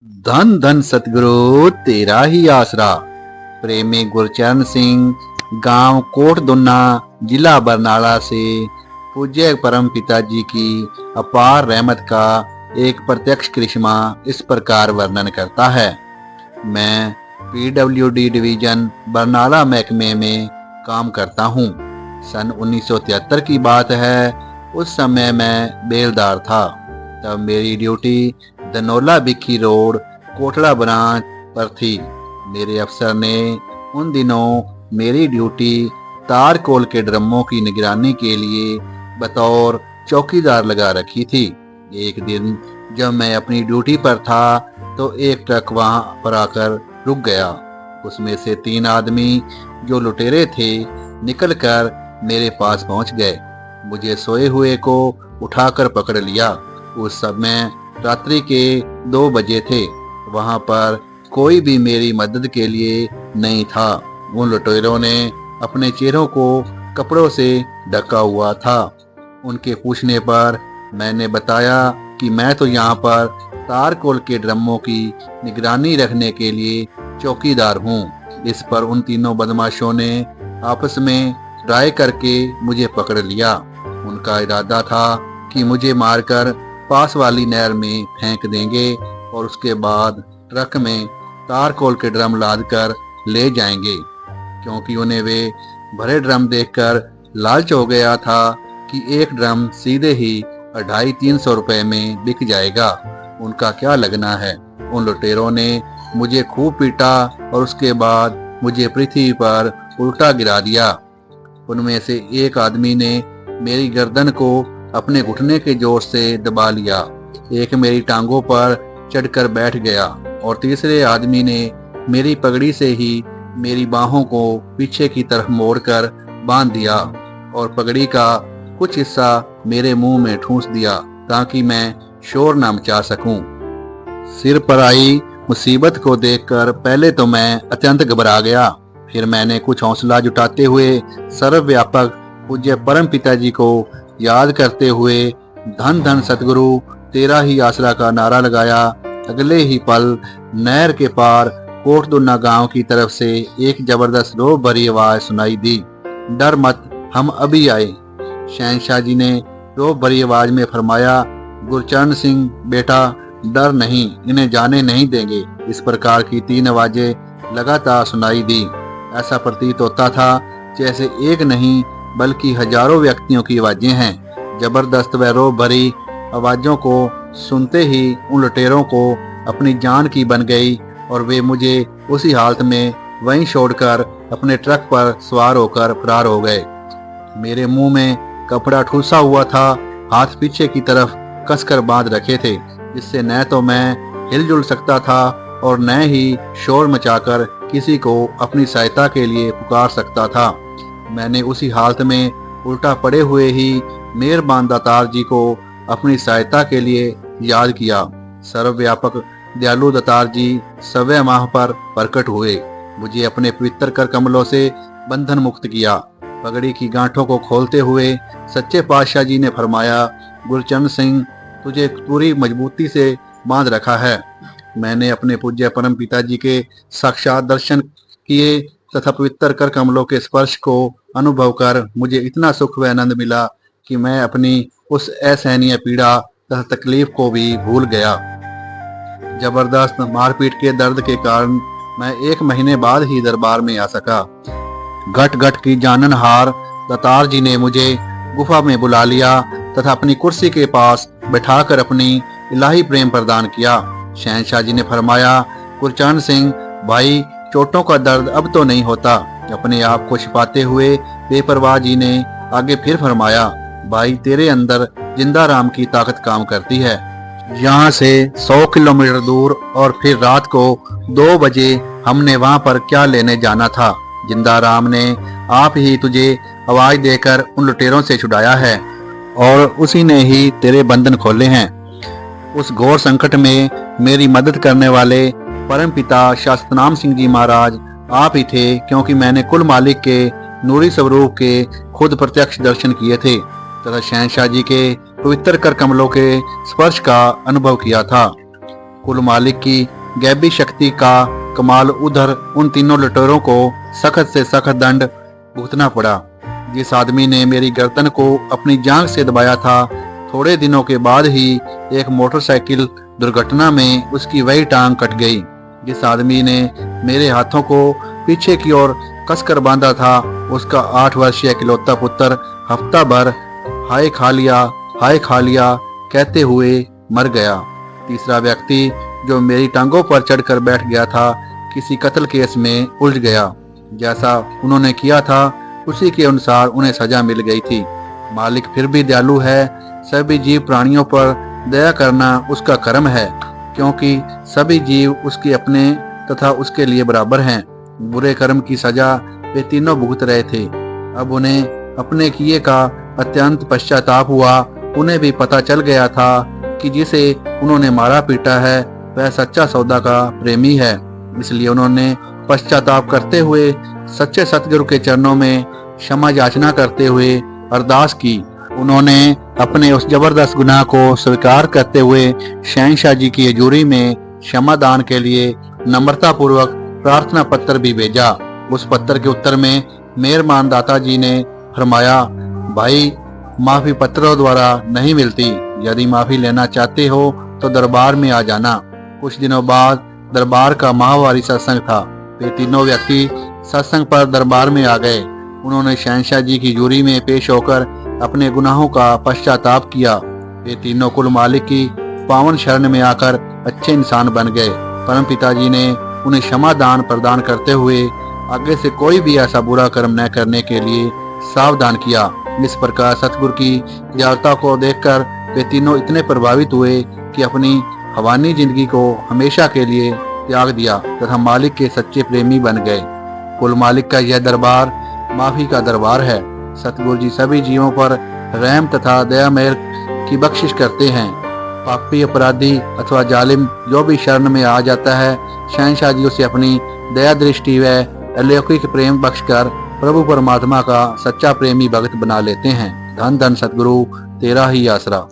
धन धन सतगुरु तेरा ही आसरा। प्रेमी गुरचरण सिंह, गांव कोटदुन्ना, जिला बरनाला से पूज्य परम पिताजी की अपार रहमत का एक प्रत्यक्ष करिश्मा इस प्रकार वर्णन करता है। मैं पीडब्ल्यूडी डिवीजन बरनाला महकमे में काम करता हूँ। सन 1973 की बात है। उस समय मैं बेलदार था। तब मेरी duty Dhanaula Bikki road Kotra branch पर थी। मेरे अफसर ने उन दिनों मेरी ड्यूटी तार कोल के ड्रमों की निगरानी के लिए बतौर चौकीदार लगा रखी थी। एक दिन जब मैं अपनी ड्यूटी पर था तो एक ट्रक वहां पर आकर रुक गया। उसमें से 3 आदमी जो लुटेरे थे निकलकर मेरे पास पहुंच गए। मुझे सोए हुए को उठाकर पकड़ लिया। उस समय रात्रि के 2 बजे थे। वहां पर कोई भी मेरी मदद के लिए नहीं था। उन लुटेरों ने अपने चेहरों को कपड़ों से ढका हुआ था। उनके पूछने पर मैंने बताया कि मैं तो यहाँ पर तारकोल के ड्रमों की निगरानी रखने के लिए चौकीदार हूँ। इस पर उन तीनों बदमाशों ने आपस में राय करके मुझे पकड़ लिया। उनका इरादा था कि मुझे मारकर पास वाली नहर में फेंक देंगे और उसके बाद ट्रक में तारकोल के ड्रम लादकर ले जाएंगे, क्योंकि उन्हें वे भरे ड्रम देखकर लालच हो गया था कि एक ड्रम सीधे ही 250-300 रुपए में बिक जाएगा। उनका क्या लगना है। उन लुटेरों ने मुझे खूब पीटा और उसके बाद मुझे पृथ्वी पर उल्टा गिरा दिया। उनमें से एक आदमी ने मेरी गर्दन को अपने घुटने के जोर से दबा लिया। एक मेरी टांगों पर चढ़कर बैठ गया और तीसरे आदमी ने मेरी पगड़ी से ही मेरी बाहों को पीछे की तरफ मोड़कर बांध दिया और पगड़ी का कुछ हिस्सा मेरे मुंह में ठूंस दिया ताकि मैं शोर न मचा सकूं। सिर पर आई मुसीबत को देखकर पहले तो मैं अत्यंत घबरा गया। फिर मैंने कुछ हौसला जुटाते हुए सर्वव्यापक पूज्य परम पिताजी को याद करते हुए धन धन सतगुरु तेरा ही आसरा का नारा लगाया। अगले ही पल नहर के पार कोटदुन्ना गांव की तरफ से एक जबरदस्त रोब भरी आवाज सुनाई दी। डर मत, हम अभी आए। शहनशाह जी ने रोब भरी आवाज में फरमाया, गुरचरण सिंह बेटा डर नहीं, इन्हें जाने नहीं देंगे। इस प्रकार की 3 आवाजें लगातार सुनाई दी। ऐसा प्रतीत होता था जैसे एक नहीं बल्कि हजारों व्यक्तियों की आवाजें हैं। जबरदस्त व रोब भरी आवाजों को सुनते ही उन लुटेरों को अपनी जान की बन गई और वे मुझे उसी हालत में वहीं छोड़कर अपने ट्रक पर सवार होकर फरार हो गए। मेरे मुंह में कपड़ा ठूसा हुआ था, हाथ पीछे की तरफ कसकर बांध रखे थे, जिससे न तो मैं हिलजुल सकता था और न ही शोर मचाकर किसी को अपनी सहायता के लिए पुकार सकता था। मैंने उसी हालत में उल्टा पड़े हुए ही मेहरबान दातार जी को अपनी सहायता के लिए याद किया। सर्वव्यापक दयालु दातार जी 1.25 माह पर प्रकट हुए। मुझे अपने पवित्र कर कमलों से बंधन मुक्त किया। पगड़ी की गांठों को खोलते हुए सच्चे पातशाह जी ने फरमाया, गुरचरण सिंह तुझे पूरी मजबूती से बांध रखा है। मैंने अपने पूज्य परम पिताजी के साक्षात दर्शन किए तथा पवित्र कर कमलों के स्पर्श को अनुभव कर मुझे इतना सुख व आनंद मिला कि मैं अपनी उस असहनीय पीड़ा तथा तकलीफ को भी भूल गया। जबरदस्त मारपीट के दर्द के कारण मैं 1 महीने बाद ही दरबार में आ सका। घट घट की जाननहार दातार जी ने मुझे गुफा में बुला लिया तथा अपनी कुर्सी के पास बैठाकर अपनी इलाही प्रेम प्रदान किया। शहनशाह जी ने फरमाया, गुरचरण सिंह भाई चोटों का दर्द अब तो नहीं होता। अपने आप को छिपाते हुए बेपरवाह जी ने आगे फिर फरमाया, भाई तेरे अंदर जिंदा राम की ताकत काम करती है। यहाँ से 100 किलोमीटर दूर और फिर रात को 2 बजे हमने वहाँ पर क्या लेने जाना था। जिंदा राम ने आप ही तुझे आवाज देकर उन लुटेरों से छुड़ाया है और उसी ने ही तेरे बंधन खोले हैं। उस घोर संकट में मेरी मदद करने वाले परम पिता शास्त्रनाम सिंह जी महाराज आप ही थे, क्योंकि मैंने कुल मालिक के नूरी स्वरूप के खुद प्रत्यक्ष दर्शन किए थे तथा शहनशाह जी के पवित्र कर कमलों के स्पर्श का अनुभव किया था। कुल मालिक की गैबी शक्ति का कमाल उधर उन तीनों लुटेरों को सख्त से सख्त दंड भुगतना पड़ा। जिस आदमी ने मेरी गर्दन को अपनी जांघ से दबाया था, थोड़े दिनों के बाद ही एक मोटरसाइकिल दुर्घटना में उसकी वही टांग कट गई। जिस आदमी ने मेरे हाथों को पीछे की ओर कसकर बांधा था, उसका 8 वर्षीय इकलौता पुत्र हफ्ता भर हाय खा लिया कहते हुए मर गया। तीसरा व्यक्ति जो मेरी टांगों पर चढ़कर बैठ गया था, किसी कत्ल केस में उलझ गया। जैसा उन्होंने किया था उसी के अनुसार उन्हें सजा मिल गई थी। मालिक फिर भी दयालु है। सभी जीव प्राणियों पर दया करना उसका कर्म है, क्योंकि सभी जीव उसके अपने तथा उसके लिए बराबर हैं। बुरे कर्म की सजा वे तीनों भुगत रहे थे। अब उन्हें अपने किए का अत्यंत पश्चाताप हुआ। उन्हें भी पता चल गया था कि जिसे उन्होंने मारा पीटा है वह सच्चा सौदा का प्रेमी है। इसलिए उन्होंने पश्चाताप करते हुए सच्चे सतगुरु के चरणों में क्षमा याचना करते हुए अरदास की। उन्होंने अपने उस जबरदस्त गुनाह को स्वीकार करते हुए शहंशाह जी की हजूरी में क्षमा दान के लिए नम्रता पूर्वक प्रार्थना पत्र भी भेजा। उस पत्र के उत्तर में मेहरबान दाता जी ने फरमाया, भाई माफी पत्रों द्वारा नहीं मिलती। यदि माफी लेना चाहते हो तो दरबार में आ जाना। कुछ दिनों बाद दरबार का माहवारी सत्संग था। वे तीनों व्यक्ति सत्संग पर दरबार में आ गए। उन्होंने शहंशाह जी की हजूरी में पेश होकर अपने गुनाहों का पश्चाताप किया। वे तीनों कुल मालिक की पावन शरण में आकर अच्छे इंसान बन गए। परम पिताजी ने उन्हें क्षमा दान प्रदान करते हुए आगे से कोई भी ऐसा बुरा कर्म न करने के लिए सावधान किया। इस प्रकार सतगुरु की दयालुता को देखकर वे तीनों इतने प्रभावित हुए कि अपनी हवानी जिंदगी को हमेशा के लिए त्याग दिया तथा मालिक के सच्चे प्रेमी बन गए। कुल मालिक का यह दरबार माफी का दरबार है। सतगुरु जी सभी जीवों पर रहम तथा दया मेहर की बख्शिश करते हैं। पापी, अपराधी अथवा जालिम जो भी शरण में आ जाता है, शहंशाह जी उसे अपनी दया दृष्टि व अलौकिक प्रेम बख्शकर प्रभु परमात्मा का सच्चा प्रेमी भक्त बना लेते हैं। धन धन सतगुरु तेरा ही आसरा।